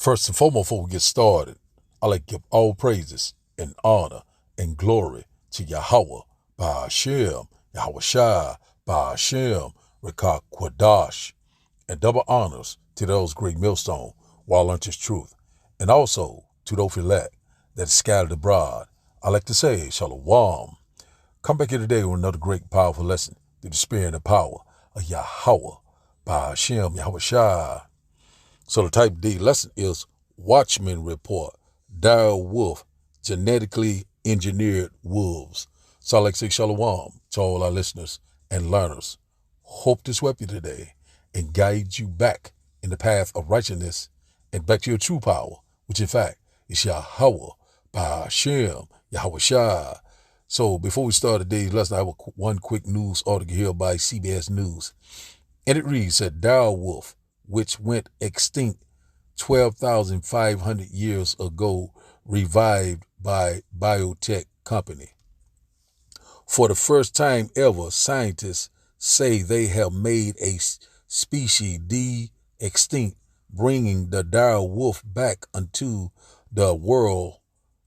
First and foremost, before we get started, I like to give all praises and honor and glory to Yahweh, Ba'ashem, Yahweh Shai, Ba'ashem, Rekah Kwadash, and double honors to those great millstone, while learnt his truth, and also to those elect that is scattered abroad. I like to say, Shalom. Come back here today with another great, powerful lesson through the spirit and power of Yahweh, Ba'ashem, Yahweh Shai. So the type D lesson is Watchman report, dire wolf, genetically engineered wolves. So I like to say shalom to all our listeners and learners. Hope this helped you today and guide you back in the path of righteousness and back to your true power, which in fact is Yahweh, Ba'ashem, Yahweh Shai. So before we start today's lesson, I have one quick news article here by CBS News. And it reads that dire wolf, which went extinct 12,500 years ago, revived by biotech company. For the first time ever, scientists say they have made a species de-extinct, bringing the dire wolf back into the world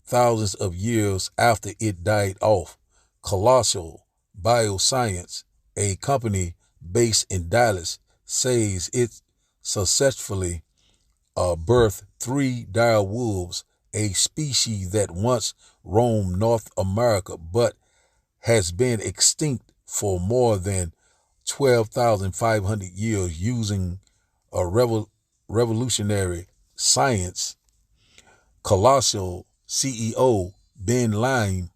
thousands of years after it died off. Colossal Bioscience, a company based in Dallas, says it successfully birthed 3 dire wolves, a species that once roamed North America but has been extinct for more than 12,500 years using a revolutionary science. Colossal CEO Ben Lime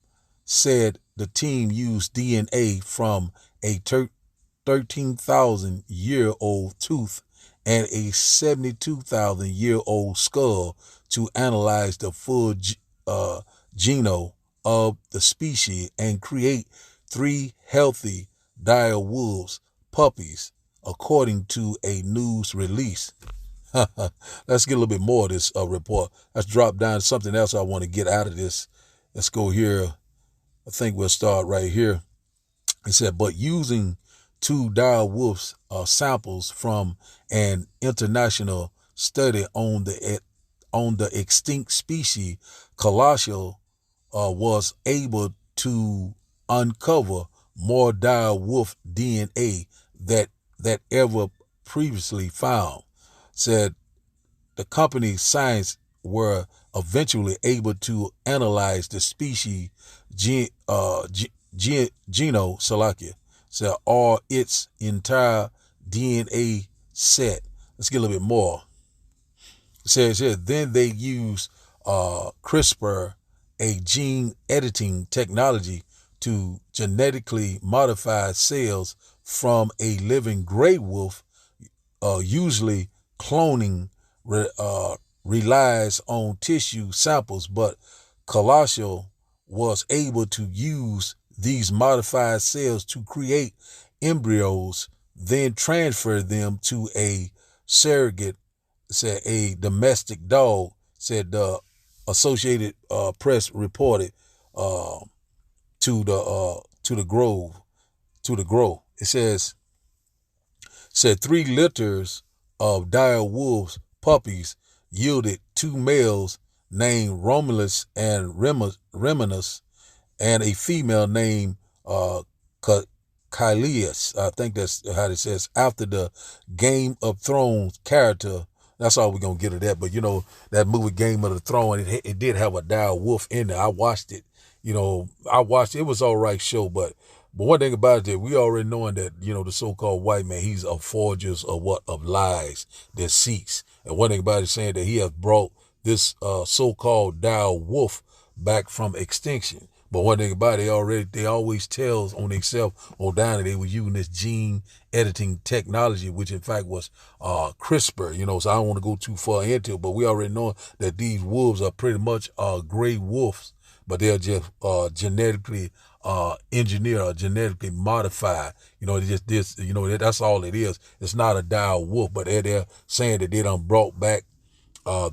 said the team used DNA from a 13,000-year-old tooth and a 72,000-year-old skull to analyze the full genome of the species and create 3 healthy dire wolves puppies, according to a news release. Let's get a little bit more of this report. Let's drop down to something else I want to get out of this. Let's go here. I think we'll start right here. It said, but using 2 dire wolves samples from an international study on the extinct species, Colossal was able to uncover more dire wolf DNA that ever previously found. Said the company's science were eventually able to analyze the species genome, said, or its entire DNA set. Let's get a little bit more. It says here, then they use CRISPR, a gene editing technology, to genetically modify cells from a living gray wolf. Usually cloning relies on tissue samples, but Colossal was able to use these modified cells to create embryos, then transfer them to a surrogate, said a domestic dog, said the Associated Press reported to the Grove. It said 3 litters of dire wolves puppies yielded 2 males named Romulus and Remus, and a female named Kylius. I think that's how it says, after the Game of Thrones character. That's all we're going to get of that. But, that movie Game of the Throne, it did have a dire wolf in there. I watched it. It was all right show, but one thing about it, that we already knowing that, the so-called white man, he's a forger of lies, deceits. And one thing about it saying that he has brought this so-called dire wolf back from extinction. But one thing about it, they always tells on themselves on down that they were using this gene editing technology, which in fact was CRISPR, so I don't want to go too far into it, but we already know that these wolves are pretty much gray wolves, but they're just genetically engineered or genetically modified. That's all it is. It's not a dire wolf, but they're saying that they done brought back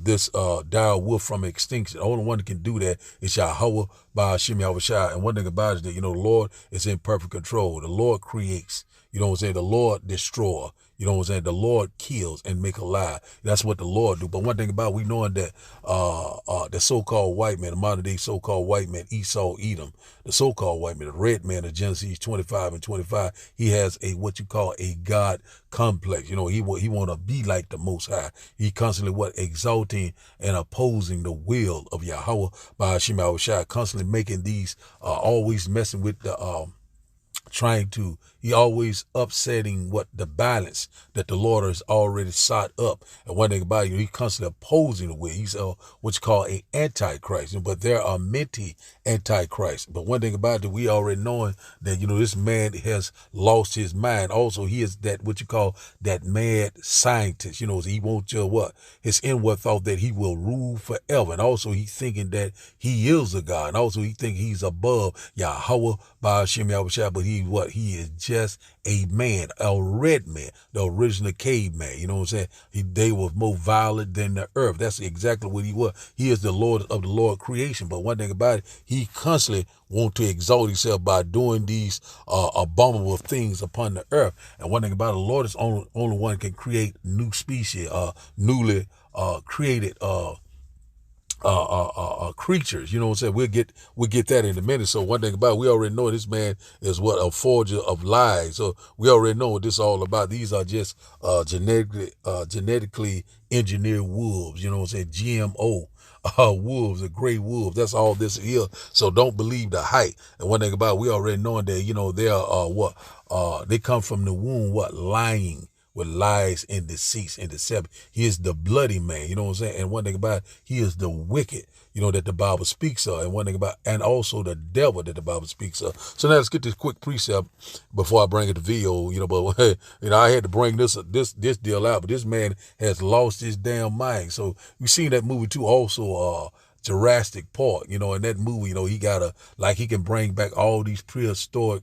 this dire wolf from extinction. The only one that can do that is Yahweh, Ba'ashem, Yahweh Shai. And one thing about it is that, the Lord is in perfect control. The Lord creates. The Lord destroy. You know what I'm saying? The Lord kills and make alive. That's what the Lord do. But one thing about we knowing that the so-called white man, the modern day so-called white man, Esau, Edom, the so-called white man, the red man of Genesis 25 and 25, he has a what you call a God complex. You know, he want to be like the Most High. He constantly exalting and opposing the will of Yahweh by Hashem Yahushua, constantly making these always messing with the he always upsetting what the balance that the Lord has already sought up. And one thing about it, he constantly opposing the way. He's what's called a antichrist. But there are many antichrists. But one thing about it, we already knowing that, this man has lost his mind. Also, he is that what you call that mad scientist. He wants his inward thought that he will rule forever. And also he thinking that he is a God. And also he think he's above Yahweh by Hashem Yahushua, but he is just a man, a red man, the original caveman. You know what I'm saying? They were more violent than the earth. That's exactly what he was. He is the Lord of the Lord creation. But one thing about it, he constantly want to exalt himself by doing these abominable things upon the earth. And one thing about it, the Lord is only one can create new species, newly created creatures. You know what I'm saying? We'll get that in a minute. So one thing about it, we already know this man is a forger of lies. So we already know what this is all about. These are just genetically engineered wolves. You know what I'm saying? GMO. Wolves, the gray wolves. That's all this is. So don't believe the hype. And one thing about it, we already knowing that, they are they come from the womb, lying with lies and deceits and deception. He is the bloody man, you know what I'm saying? And one thing about it, he is the wicked, that the Bible speaks of. And one thing about, and also the devil that the Bible speaks of. So now let's get this quick precept before I bring it to video, but I had to bring this deal out, but this man has lost his damn mind. So we seen that movie too also, Jurassic Park, in that movie, he got he can bring back all these prehistoric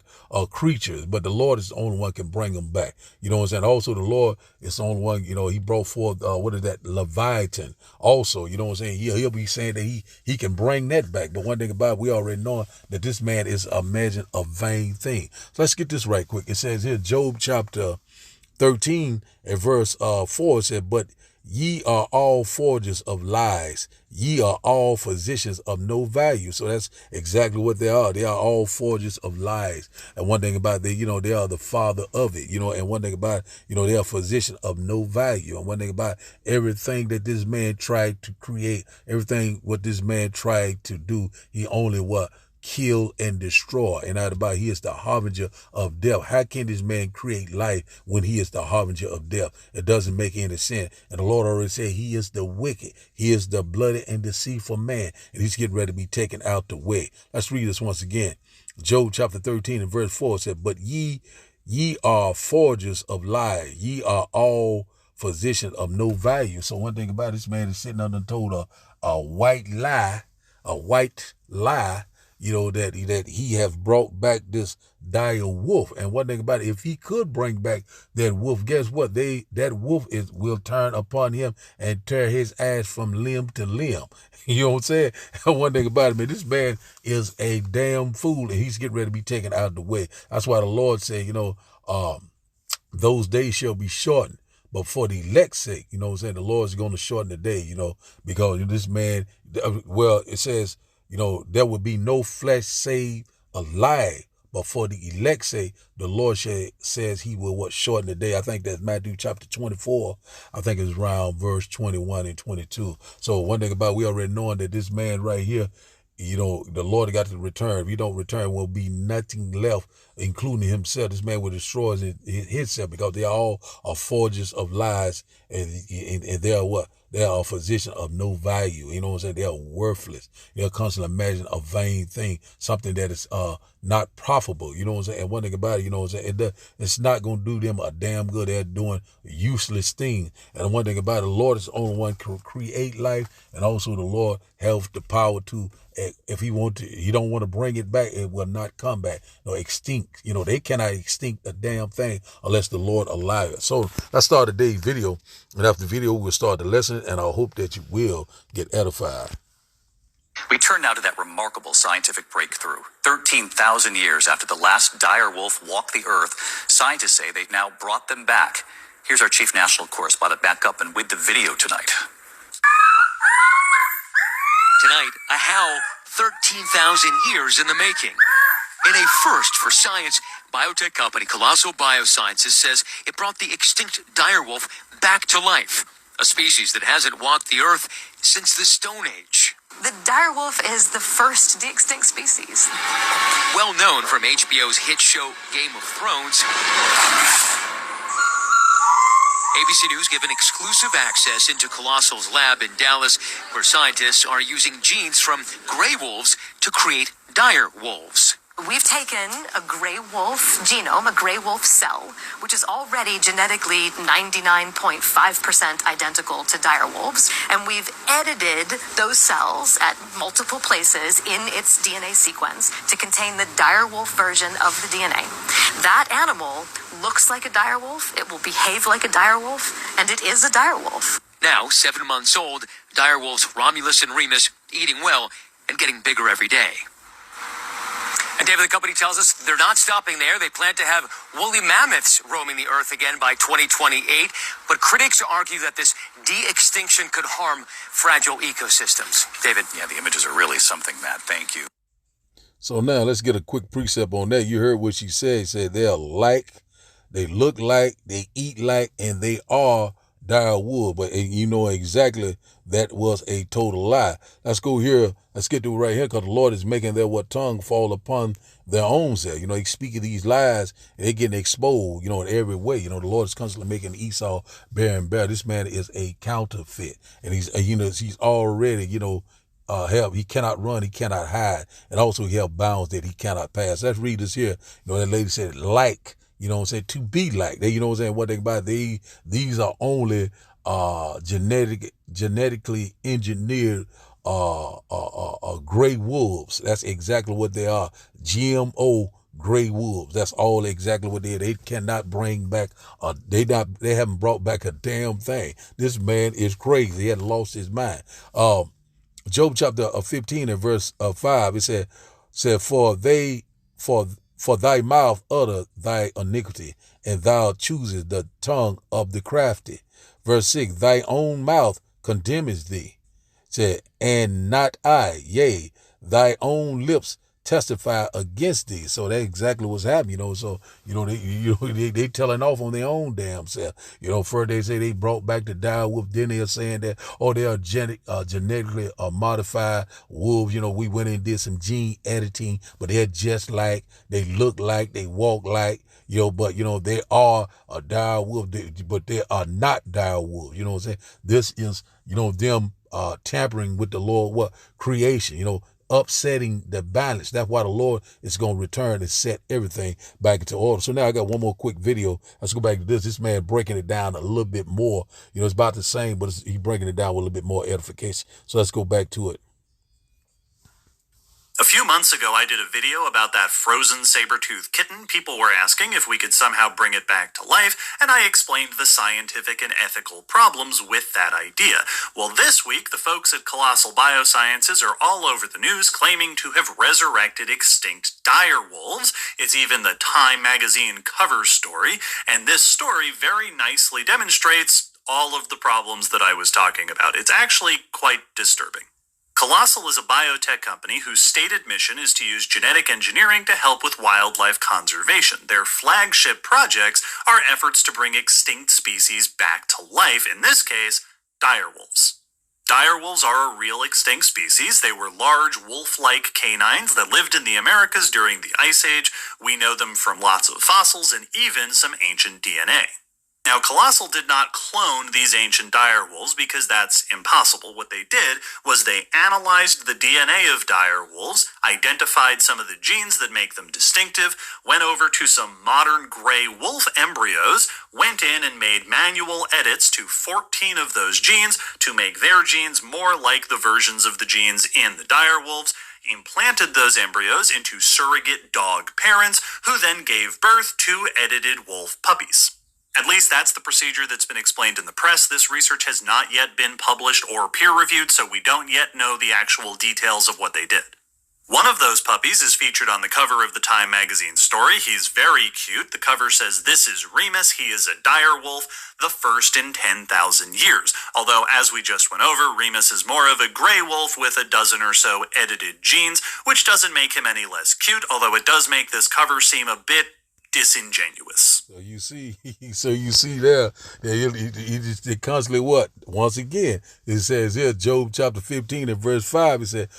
creatures, but the Lord is the only one can bring them back. You know what I'm saying? Also, the Lord is the only one, he brought forth, what is that? Leviathan. Also, you know what I'm saying? He'll be saying that he can bring that back. But one thing about it, we already know that this man is imagine a vain thing. So let's get this right quick. It says here, Job chapter 13 and verse 4 said, but ye are all forgers of lies. Ye are all physicians of no value. So that's exactly what they are. They are all forgers of lies. And one thing about it, they are the father of it, and one thing about it, they are physicians of no value. And one thing about it, everything that this man tried to create, everything what this man tried to do, he only kill and destroy. And out about he is the harbinger of death. How can this man create life when he is the harbinger of death? It doesn't make any sense. And the Lord already said he is the wicked. He is the bloody and deceitful man. And he's getting ready to be taken out the way. Let's read this once again. Job chapter 13 and verse 4 said, but ye are forgers of lies. Ye are all physicians of no value. So one thing about this man is sitting under told a white lie, that he has brought back this dire wolf. And one thing about it, if he could bring back that wolf, guess what? That wolf will turn upon him and tear his ass from limb to limb. You know what I'm saying? One thing about it, man, this man is a damn fool, and he's getting ready to be taken out of the way. That's why the Lord said, those days shall be shortened. But for the elect's sake, you know what I'm saying, the Lord's going to shorten the day, because this man, it says, there will be no flesh saved alive. But for the elect's sake, the Lord says he will shorten the day. I think that's Matthew chapter 24. I think it's around verse 21 and 22. So one thing about it, we already knowing that this man right here, the Lord got to return. If he don't return, will be nothing left, including himself. This man will destroy himself because they all are forgers of lies, and they are what? They are a physician of no value. You know what I'm saying? They are worthless. They're constantly imagine a vain thing, something that is not profitable. You know what I'm saying? And one thing about it, you know what I'm saying? It's not going to do them a damn good. They're doing useless things. And one thing about it, the Lord is the only one can create life, and also the Lord has the power to, if he don't want to bring it back, it will not come back. No, extinct. They cannot extinct a damn thing unless the Lord allow it. So let's start today's video. And after the video, we'll start the lesson, and I hope that you will get edified. We turn now to that remarkable scientific breakthrough. 13,000 years after the last dire wolf walked the earth, scientists say they've now brought them back. Here's our chief national correspondent back up and with the video tonight. Tonight, a howl 13,000 years in the making. In a first for science, biotech company Colossal Biosciences says it brought the extinct direwolf back to life, a species that hasn't walked the earth since the Stone Age. The direwolf is the first de-extinct species. Well known from HBO's hit show Game of Thrones, ABC News given exclusive access into Colossal's lab in Dallas, where scientists are using genes from gray wolves to create dire wolves. We've taken a gray wolf genome, a gray wolf cell, which is already genetically 99.5% identical to dire wolves, and we've edited those cells at multiple places in its DNA sequence to contain the dire wolf version of the DNA. That animal looks like a dire wolf, it will behave like a dire wolf, and it is a dire wolf. Now, 7 months old, dire wolves Romulus and Remus eating well and getting bigger every day. And David, the company tells us they're not stopping there. They plan to have woolly mammoths roaming the earth again by 2028. But critics argue that this de-extinction could harm fragile ecosystems. David? Yeah, the images are really something, Matt. Thank you. So now let's get a quick precept on that. You heard what she said. She said they're like, they look like, they eat like, and they are dire wolves. But you know exactly that was a total lie. Let's go here. Let's get to it right here, because the Lord is making their tongue fall upon their own self. You know, he's speaking these lies, and they're getting exposed, in every way. The Lord is constantly making Esau bare and bare. This man is a counterfeit. And he's already, he cannot run, he cannot hide. And also he have bounds that he cannot pass. Let's read this here. That lady said, like, to be like. They, what they about, these are only genetically engineered gray wolves. That's exactly what they are. GMO gray wolves. That's all exactly what they are. They cannot bring back they haven't brought back a damn thing. This man is crazy. He had lost his mind. Job chapter 15 and verse 5, it said for thy mouth utter thy iniquity, and thou choosest the tongue of the crafty. Verse 6, thy own mouth condemneth thee. Said, and not I, yea, thy own lips testify against thee. So that's exactly what's happening, So, they telling off on their own damn self. First they say they brought back the dire wolf, then they're saying that, they are genetically modified wolves. We went in and did some gene editing, but they're just like, they look like, they walk like, but, they are a dire wolf, but they are not dire wolves. You know what I'm saying? This is, them tampering with the Lord, creation, upsetting the balance. That's why the Lord is going to return and set everything back into order. So now I got one more quick video. Let's go back to this. This man breaking it down a little bit more. It's about the same, but he's breaking it down with a little bit more edification. So let's go back to it. A few months ago, I did a video about that frozen saber-toothed kitten. People were asking if we could somehow bring it back to life, and I explained the scientific and ethical problems with that idea. Well, this week, the folks at Colossal Biosciences are all over the news claiming to have resurrected extinct dire wolves. It's even the Time magazine cover story, and this story very nicely demonstrates all of the problems that I was talking about. It's actually quite disturbing. Colossal is a biotech company whose stated mission is to use genetic engineering to help with wildlife conservation. Their flagship projects are efforts to bring extinct species back to life, in this case, direwolves. Direwolves are a real extinct species. They were large wolf-like canines that lived in the Americas during the Ice Age. We know them from lots of fossils and even some ancient DNA. Now, Colossal did not clone these ancient direwolves because that's impossible. What they did was they analyzed the DNA of direwolves, identified some of the genes that make them distinctive, went over to some modern gray wolf embryos, went in and made manual edits to 14 of those genes to make their genes more like the versions of the genes in the direwolves, implanted those embryos into surrogate dog parents, who then gave birth to edited wolf puppies. At least that's the procedure that's been explained in the press. This research has not yet been published or peer-reviewed, so we don't yet know the actual details of what they did. One of those puppies is featured on the cover of the Time magazine story. He's very cute. The cover says, "This is Remus. He is a dire wolf, the first in 10,000 years. Although, as we just went over, Remus is more of a gray wolf with a dozen or so edited genes, which doesn't make him any less cute, although it does make this cover seem a bit disingenuous." So you see there, he constantly what? Once again, it says here, Job chapter 15 and verse 5, it said,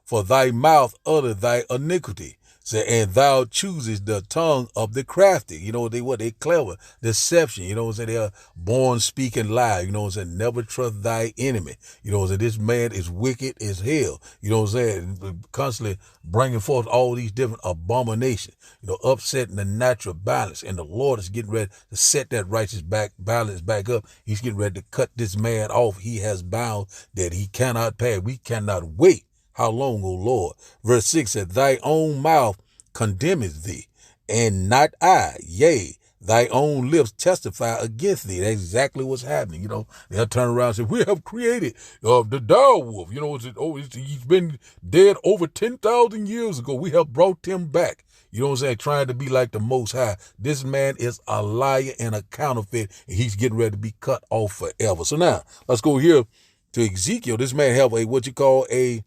For thy mouth utter thy iniquity. Say, and thou choosest the tongue of the crafty. You know, they clever. Deception. You know what I'm saying? They're born speaking lie. You know what I'm saying? Never trust thy enemy. You know what I'm saying? This man is wicked as hell. You know what I'm saying? Constantly bringing forth all these different abominations. You know, upsetting the natural balance. And the Lord is getting ready to set that righteous balance back up. He's getting ready to cut this man off. He has bound that he cannot pay. We cannot wait. How long, O Lord? Verse 6 said, Thy own mouth condemneth thee, and not I. Yea, thy own lips testify against thee. That's exactly what's happening. You know, they'll turn around and say, we have created the dire wolf. You know, he's been dead over 10,000 years ago. We have brought him back. You know what I'm saying? Trying to be like the Most High. This man is a liar and a counterfeit, and he's getting ready to be cut off forever. So now, let's go here to Ezekiel. This man have what you call a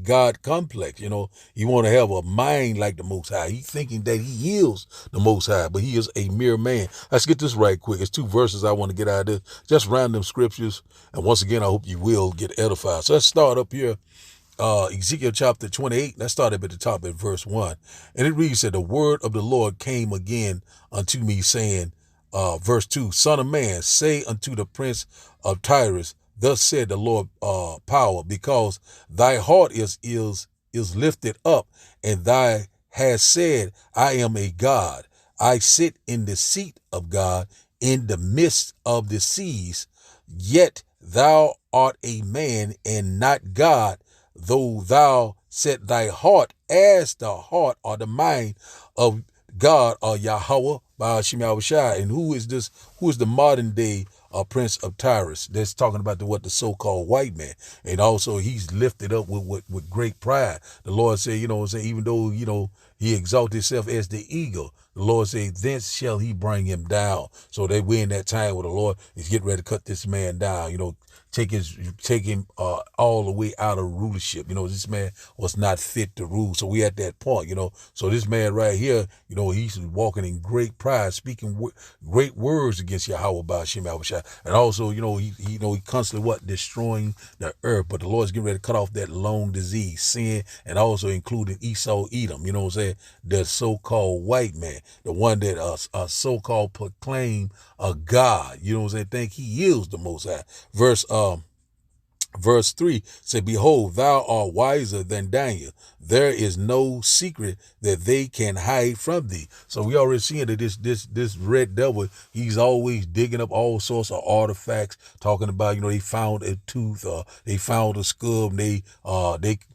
God complex. You know, he want to have a mind like the Most High. He's thinking that he is the Most High, but he is a mere man. Let's get this right quick. It's 2 verses I want to get out of this. Just random scriptures. And once again, I hope you will get edified. So let's start up here. Ezekiel chapter 28. Let's start up at the top at verse 1. And it reads that the word of the Lord came again unto me, saying, verse 2, Son of man, say unto the prince of Tyrus, Thus said the Lord power, because thy heart is lifted up, and thy hast said, I am a God. I sit in the seat of God in the midst of the seas. Yet thou art a man and not God, though thou set thy heart as the heart or the mind of God or Yahweh by Hashem Yahushua. And who is this? Who is the modern day Prince of Tyrus? That's talking about the so-called white man. And also he's lifted up with great pride. The Lord said, you know, even though, you know, he exalted himself as the eagle, the Lord said, thence shall he bring him down. So we're in that time where the Lord is getting ready to cut this man down, you know, take him all the way out of rulership. You know, this man was not fit to rule. So we at that point, you know. So this man right here, you know, he's walking in great pride, speaking great words against Yahweh by Hashem Yahushua. And also, you know, he constantly destroying the earth. But the Lord's getting ready to cut off that long disease, sin, and also including Esau, Edom. You know what I'm saying? The so-called white man, the one that so-called proclaim a God. You know what I'm saying? Think he is the Most High. Verse 3 said, Behold, thou art wiser than Daniel. There is no secret that they can hide from thee. So we already seeing that this red devil, he's always digging up all sorts of artifacts, talking about, you know, they found a tooth, they found a skull, and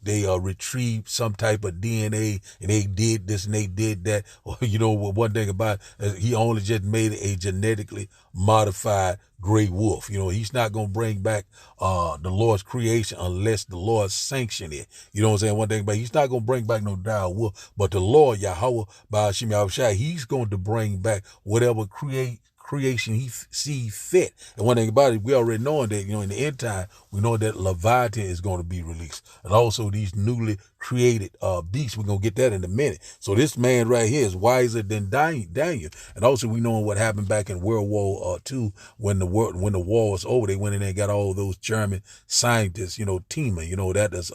they retrieved some type of DNA, and they did this and they did that. Or, you know, one thing about it, he only just made a genetically modified gray wolf. You know, he's not going to bring back the Lord's creation unless the Lord sanction it. You know what I'm saying? One thing about he's not going to bring back no dire wolf, but the Lord Yahweh by Hashem Yahushua, he's going to bring back whatever creation he see fit. And one thing about it, we already knowing that, you know, in the end time, we know that Leviathan is going to be released. And also these newly created beasts, we're going to get that in a minute. So this man right here is wiser than Daniel. And also we know what happened back in World War II when the war was over. They went in there and got all those German scientists, you know, teaming, you know, that is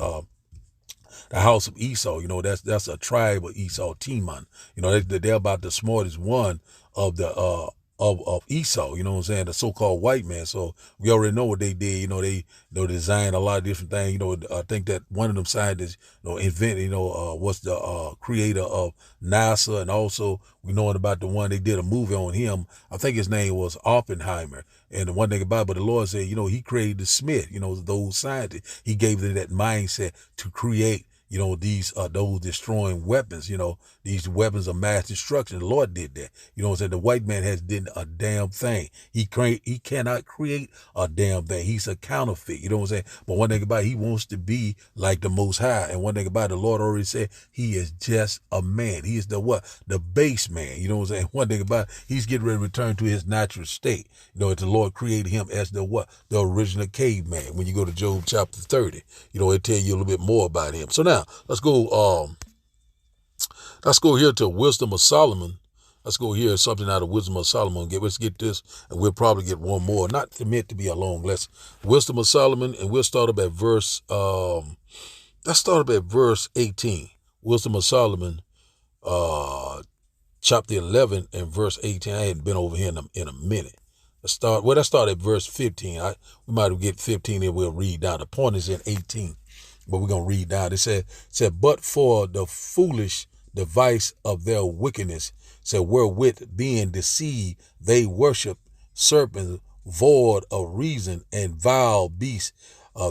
the house of Esau. You know, that's a tribe of Esau, Teman. You know, they're about the smartest one of the of Esau, you know what I'm saying, the so-called white man. So we already know what they did. You know, they designed a lot of different things. You know, I think that one of them scientists, you know, invented, you know, was the creator of NASA, and also we knowing about the one they did a movie on him. I think his name was Oppenheimer. And the one thing about it, but the Lord said, you know, he created the Smith, you know, those scientists. He gave them that mindset to create, these those destroying weapons, these weapons of mass destruction. The Lord did that. The white man has did a damn thing. He cannot create a damn thing. He's a counterfeit. But one thing about it, he wants to be like the Most High. And one thing about it, the Lord already said he is just a man. He is the what? The base man. One thing about it, he's getting ready to return to his natural state. The Lord created him as the what? The original caveman. When you go to Job chapter 30, it tell you a little bit more about him. So now let's go here to Wisdom of Solomon. Let's go here, something out of Wisdom of Solomon. Let's get this, and we'll probably get one more. Not meant to be a long lesson. Wisdom of Solomon, and we'll start up at verse. Let's start up at verse 18. Wisdom of Solomon, chapter 11 and verse 18. I hadn't been over here in a minute. Let's start at verse 15. We might get 15 and we'll read down. The point is in 18, but we're going to read down. It said, but for the foolish device of their wickedness, wherewith being deceived, they worship serpents void of reason and vile beasts.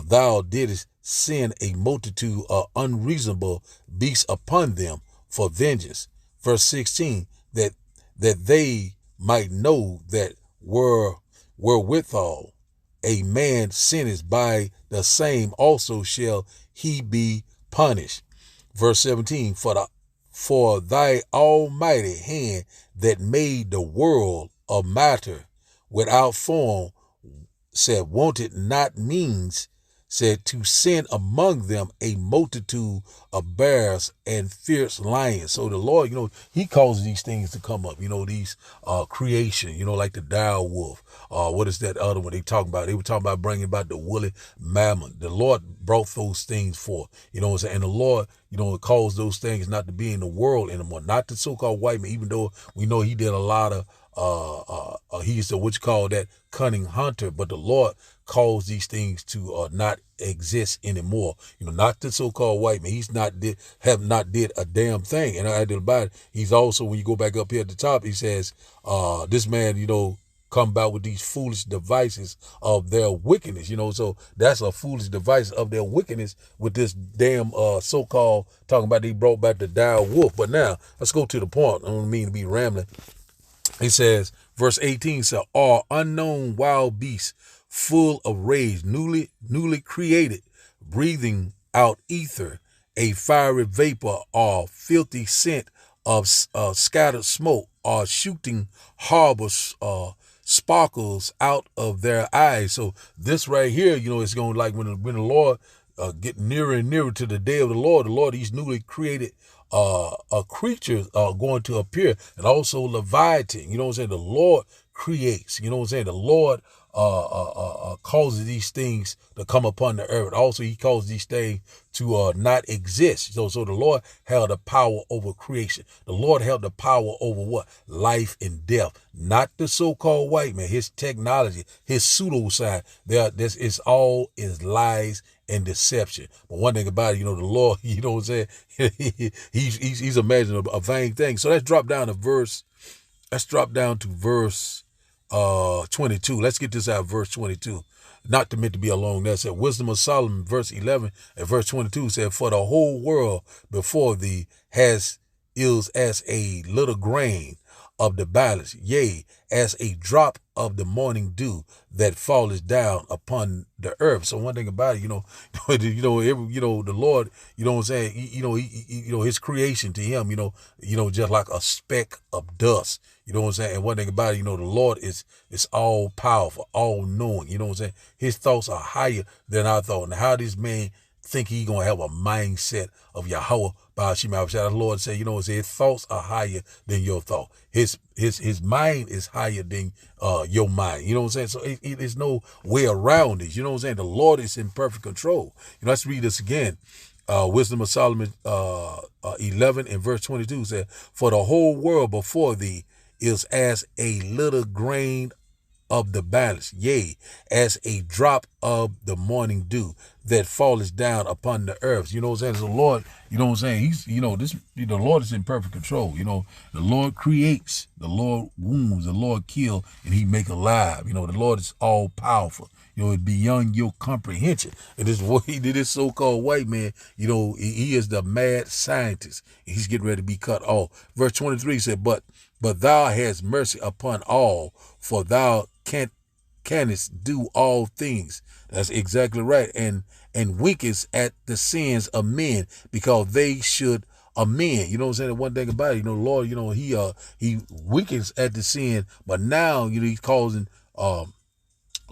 Thou didst send a multitude of unreasonable beasts upon them for vengeance. Verse 16, that they might know that wherewithal a man sinneth, by the same also shall he be punished. Verse 17, for thy almighty hand that made the world of matter without form, wanted not means, to send among them a multitude of bears and fierce lions. So the Lord, he causes these things to come up, these creation, like the dire wolf. What is that other one they talking about? They were talking about bringing about the woolly mammoth. The Lord brought those things forth, and the Lord, caused those things not to be in the world anymore, not the so-called white man, even though we know he did a lot of, he's what you call that cunning hunter, but the Lord caused these things to not exist anymore. Not the so-called white man. He's have not did a damn thing. And I did about it. He's also, when you go back up here at the top, he says, this man, come about with these foolish devices of their wickedness. So that's a foolish device of their wickedness with this damn so-called talking about they brought back the dire wolf. But now let's go to the point. I don't mean to be rambling. He says, verse 18 says, are unknown wild beasts full of rage, newly created, breathing out ether, a fiery vapor, or filthy scent of scattered smoke, or shooting harbors, sparkles out of their eyes. So this right here, it's going like when the Lord get nearer and nearer to the day of the Lord, these newly created creatures are going to appear, and also Leviathan. The Lord creates. The Lord causes these things to come upon the earth. Also, he causes these things to not exist. So the Lord held the power over creation. The Lord held the power over what? Life and death. Not the so-called white man. His technology, his pseudoscience. This is all is lies and deception. But one thing about it, the Lord, he's imagining a vain thing. So let's drop down to verse 22. Let's get this out, verse 22. Not to meant to be a long that said, Wisdom of Solomon, verse 11 and verse 22 said, for the whole world before thee is as a little grain of the balance, yea, as a drop of the morning dew that falleth down upon the earth. So one thing about it, the Lord, his creation to him, just like a speck of dust. And one thing about it, the Lord is all powerful, all knowing. His thoughts are higher than our thought. And how this man think he gonna have a mindset of Yahweh by the Lord say, his thoughts are higher than your thought. His mind is higher than your mind. So there's no way around it. The Lord is in perfect control. Let's read this again. Wisdom of Solomon 11 and verse 22 said, for the whole world before thee is as a little grain of the balance, yea, as a drop of the morning dew that falleth down upon the earth. You know what I'm saying? The Lord, you know what I'm saying? He's, the Lord is in perfect control. The Lord creates, the Lord wounds, the Lord kill, and he make alive. The Lord is all powerful. It's beyond your comprehension. And this is what he did, this so-called white man, he is the mad scientist. He's getting ready to be cut off. Verse 23 said, But thou hast mercy upon all, for thou canst do all things. That's exactly right. And winkest at the sins of men, because they should amend. You know what I'm saying? One thing about it, the Lord, he winkens at the sin, but now, he's causing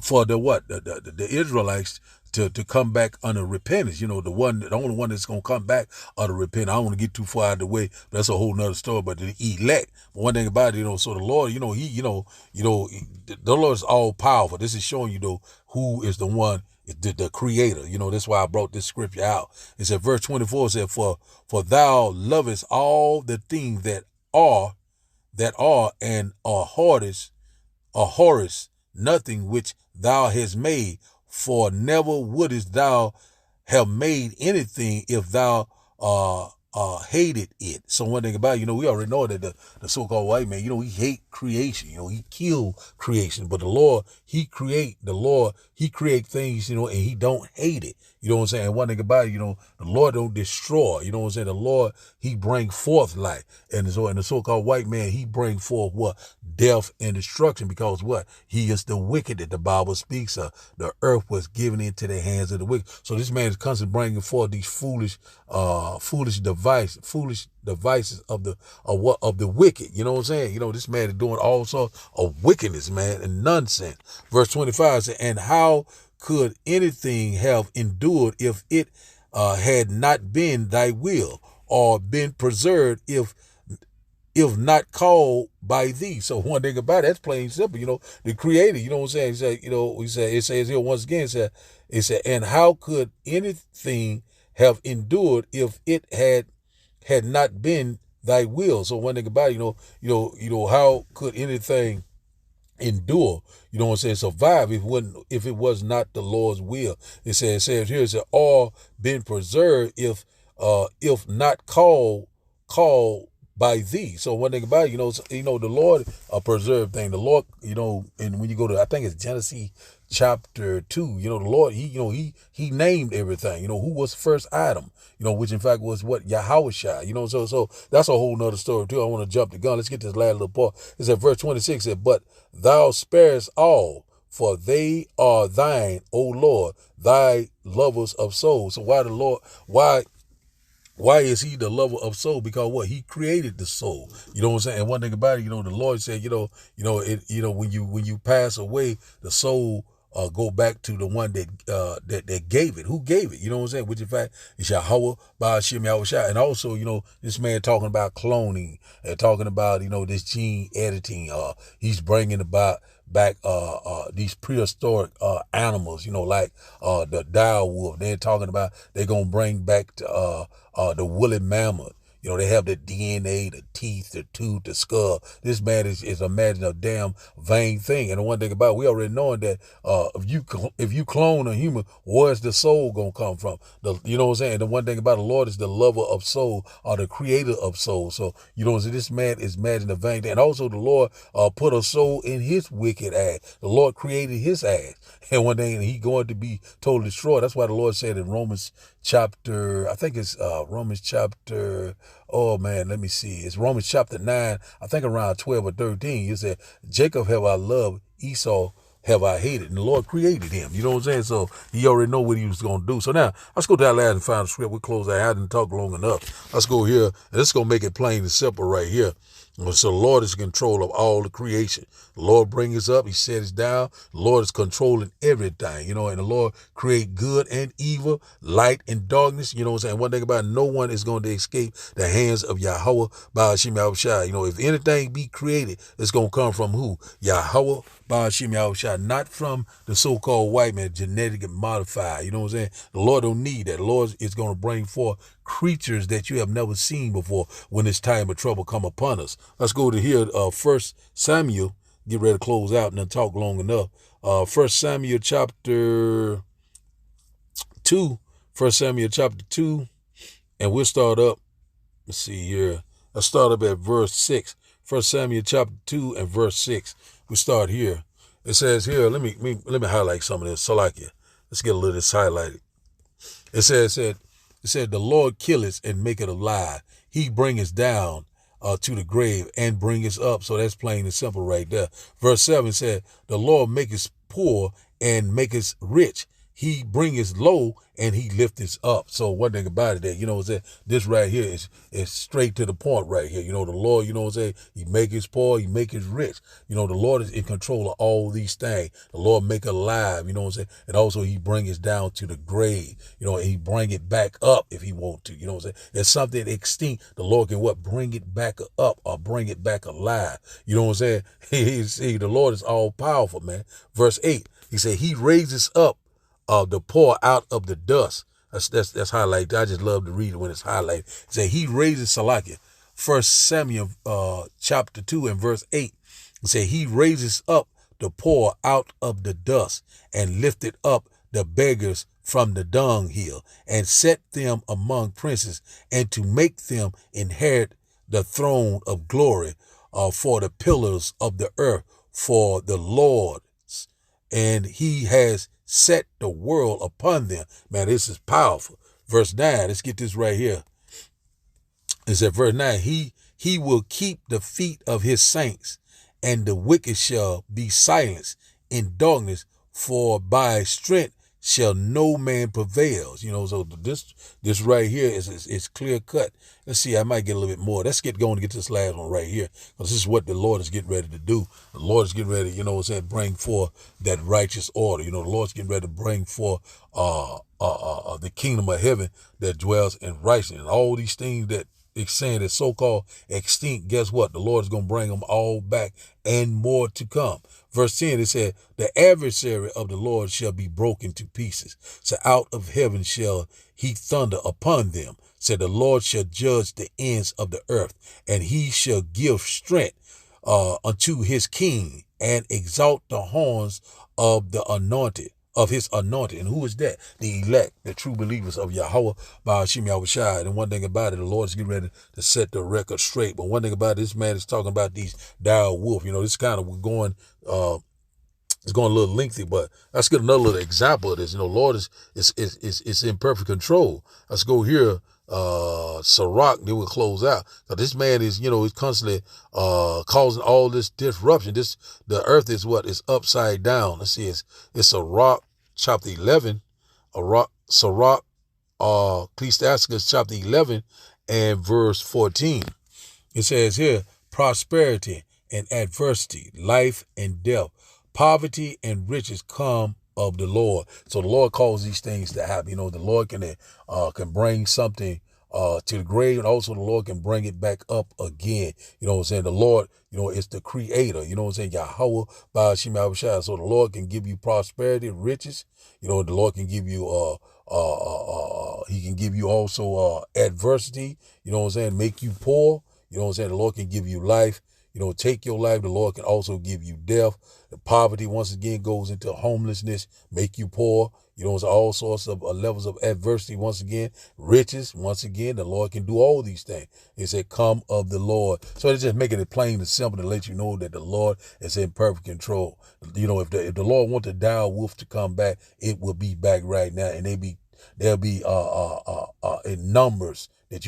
for the Israelites to come back under repentance. The only one that's gonna come back under repentance. I don't want to get too far out of the way, but that's a whole nother story. But the elect. But one thing about it, so the Lord, the Lord is all powerful. This is showing you who is the one, the creator. That's why I brought this scripture out. It said, verse 24 said, For thou lovest all the things that are and are horrors, nothing which thou hast made, for never wouldest thou have made anything if thou hated it. So one thing about it, we already know that the so-called white man, he hate creation, he kill creation, but the Lord, he create things, and he don't hate it. You know what I'm saying? One thing about it, the Lord don't destroy. You know what I'm saying? The Lord, he bring forth life. And the so-called white man, he bring forth what? Death and destruction, because what? He is the wicked that the Bible speaks of. The earth was given into the hands of the wicked. So this man is constantly bringing forth these foolish devices of the wicked. You know what I'm saying? This man is doing all sorts of wickedness, man, and nonsense. Verse 25 says, And how could anything have endured if it had not been thy will, or been preserved if not called by thee? So one thing about it, that's plain simple. The creator, you know what I'm saying? It says here once again, it said, and how could anything have endured if it had not been thy will? So one thing about it, how could anything endure, you know what I'm saying, survive if it was not the Lord's will? It says here, it said, all been preserved if not called by thee. So one thing about it, the Lord preserved thing. The Lord, and when you go to, I think it's Genesis chapter 2, the Lord, he named everything. Who was first Adam, which in fact was what? Yahushua. So that's a whole nother story too. I want to jump the gun. Let's get this last little part. It said verse 26 said, But thou sparest all, for they are thine, O Lord, thy lovers of souls. So why the Lord, why is he the lover of soul? Because what? He created the soul. You know what I'm saying? And one thing about it, the Lord said, when you pass away, the soul go back to the one that gave it. Who gave it? You know what I'm saying? Which in fact is Yahweh Ba'ashim Yahushua. And also, this man talking about cloning and talking about, this gene editing. He's bringing about back these prehistoric animals, like the dire wolf. They're talking about they're gonna bring back the woolly mammoth. They have the DNA, the teeth, the tooth, the skull. This man is imagining a damn vain thing. And the one thing about it, we already knowing that if you clone a human, where's the soul gonna come from? You know what I'm saying? The one thing about the Lord is the lover of soul, or the creator of soul. So this man is imagining a vain thing. And also the Lord put a soul in his wicked ass. The Lord created his ass, and one day he going to be totally destroyed. That's why the Lord said in Romans chapter, I think it's Romans chapter, oh man, let me see. It's Romans chapter 9, I think around 12 or 13. It said, Jacob have I loved, Esau have I hated. And the Lord created him. You know what I'm saying? So he already know what he was going to do. So now, let's go to that last and final script. We close that. I hadn't talked long enough. Let's go here. And this is going to make it plain and simple right here. So the Lord is in control of all the creation. The Lord brings us up. He set us down. The Lord is controlling everything, and the Lord create good and evil, light and darkness. You know what I'm saying? One thing about it, no one is going to escape the hands of Yahweh Ba'ashim Yahushua. If anything be created, it's going to come from who? Yahweh Ba'ashim Yahushua, not from the so-called white man, genetically modified. You know what I'm saying? The Lord don't need that. The Lord is going to bring forth creatures that you have never seen before when this time of trouble come upon us. Let's go to here, 1 Samuel get ready to close out and then talk long enough. 1 Samuel chapter 2. 1 Samuel chapter 2. And we'll start up. Let's see here. I'll start up at verse 6. 1 Samuel chapter 2 and verse 6. We start here. It says here, let me highlight some of this. So like it. Let's get a little of this highlighted. It said, the Lord killeth and maketh alive. He bringeth down to the grave and bringeth up. So that's plain and simple right there. Verse 7 said, the Lord maketh poor and maketh rich. He bringeth low and he lifteth up. So one thing about it that, this right here is straight to the point right here. The Lord, he maketh poor, he maketh rich. The Lord is in control of all these things. The Lord make alive, and also he bringeth down to the grave, and he bring it back up if he want to, There's something extinct. The Lord can bring it back up or bring it back alive. See, the Lord is all powerful, man. Verse 8, he said, he raises up the poor out of the dust. That's highlighted. I just love to read it when it's highlighted. It say he raises Salakia. 1 Samuel chapter 2 and verse 8. It say he raises up the poor out of the dust and lifted up the beggars from the dunghill and set them among princes and to make them inherit the throne of glory for the pillars of the earth for the Lord. And he has set the world upon them. Man, this is powerful. Verse 9, let's get this right here. It said, verse 9, he will keep the feet of his saints, and the wicked shall be silenced in darkness, for by strength shall no man prevail. So this right here is clear cut. Let's see, I might get a little bit more. Let's get going to get this last one right here, because this is what the Lord is getting ready to do. The Lord is getting ready, bring forth that righteous order. The Lord's getting ready to bring forth the kingdom of heaven that dwells in righteousness. And all these things that it's saying is so-called extinct, guess what? The Lord is going to bring them all back and more to come. Verse 10, it said, the adversary of the Lord shall be broken to pieces. So out of heaven shall he thunder upon them. Said the Lord shall judge the ends of the earth, and he shall give strength unto his king and exalt the horns of the anointed. Of his anointed. And who is that? The elect, the true believers of Yahweh by Hashem Yahushua. And one thing about it, the Lord is getting ready to set the record straight. But one thing about it, this man is talking about these dire wolf. This kind of going it's going a little lengthy, but let's get another little example of this. Lord is in perfect control. Let's go here. Sirach, they will close out. So this man is, he's constantly causing all this disruption. The earth is upside down. Let's see, it's Sirach chapter 11, Sirach, Ecclesiastes chapter 11 and verse 14. It says here, prosperity and adversity, life and death, poverty and riches come of the Lord. So the Lord calls these things to happen. The Lord can bring something to the grave, and also the Lord can bring it back up again. The Lord, is the creator. Yahweh by Hashem Yahushua. So the Lord can give you prosperity, riches. The Lord can give you he can give you also adversity. Make you poor. The Lord can give you life. Take your life. The Lord can also give you death. The poverty, once again, goes into homelessness, make you poor. It's all sorts of levels of adversity. Once again, riches. Once again, the Lord can do all these things. It said, come of the Lord. So it's just making it plain and simple to let you know that the Lord is in perfect control. If the Lord wants the dire wolf to come back, it will be back right now. And they'll be in numbers that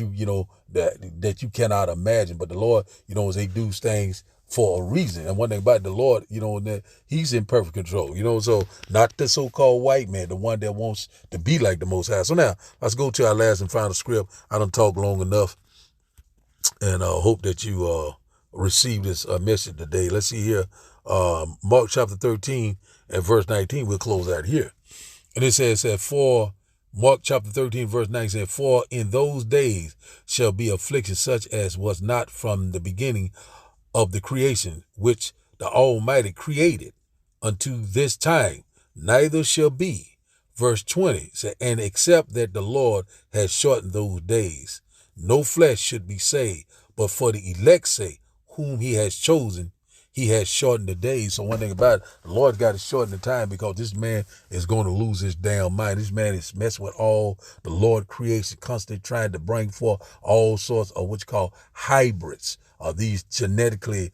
that you cannot imagine. But the Lord, they do things for a reason. And one thing about the Lord, that he's in perfect control, so not the so-called white man, the one that wants to be like the Most High. So now let's go to our last and final script. I done talked long enough, and I hope that you receive this message today. Let's see here. Mark chapter 13 and verse 19. We'll close out here. And it says that for Mark chapter 13, verse 9 said, for in those days shall be affliction such as was not from the beginning of the creation, which the Almighty created unto this time, neither shall be. Verse 20 said, and except that the Lord has shortened those days, no flesh should be saved, but for the elect's sake, whom he has chosen, he has shortened the days. So one thing about it, the Lord's got to shorten the time because this man is going to lose his damn mind. This man is messing with all the Lord creation, constantly trying to bring forth all sorts of what you call hybrids, these genetically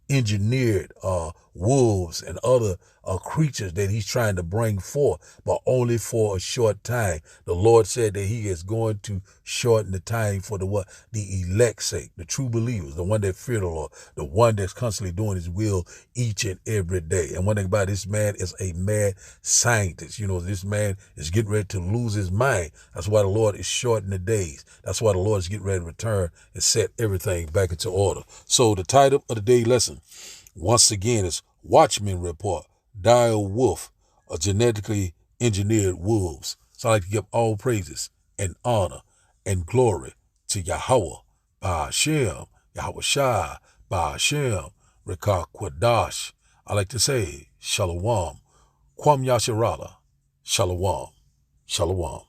engineered wolves and other creatures that he's trying to bring forth, but only for a short time. The Lord said that he is going to shorten the time for the elect's sake, the true believers, the one that fear the Lord, the one that's constantly doing his will each and every day. And one thing about this man is a mad scientist. You know, this man is getting ready to lose his mind. That's why the Lord is shortening the days. That's why the Lord is getting ready to return and set everything back into order. So the title of the day lesson, once again, is Watchman Report, Dire Wolf, genetically engineered wolves. So I like to give all praises and honor and glory to Yahweh, Ba'ashem, Yahweh Shai, Ba'ashem, Rekah Kwadash. I like to say, Shalom, Kwam Yasharala, Shalom, Shalom.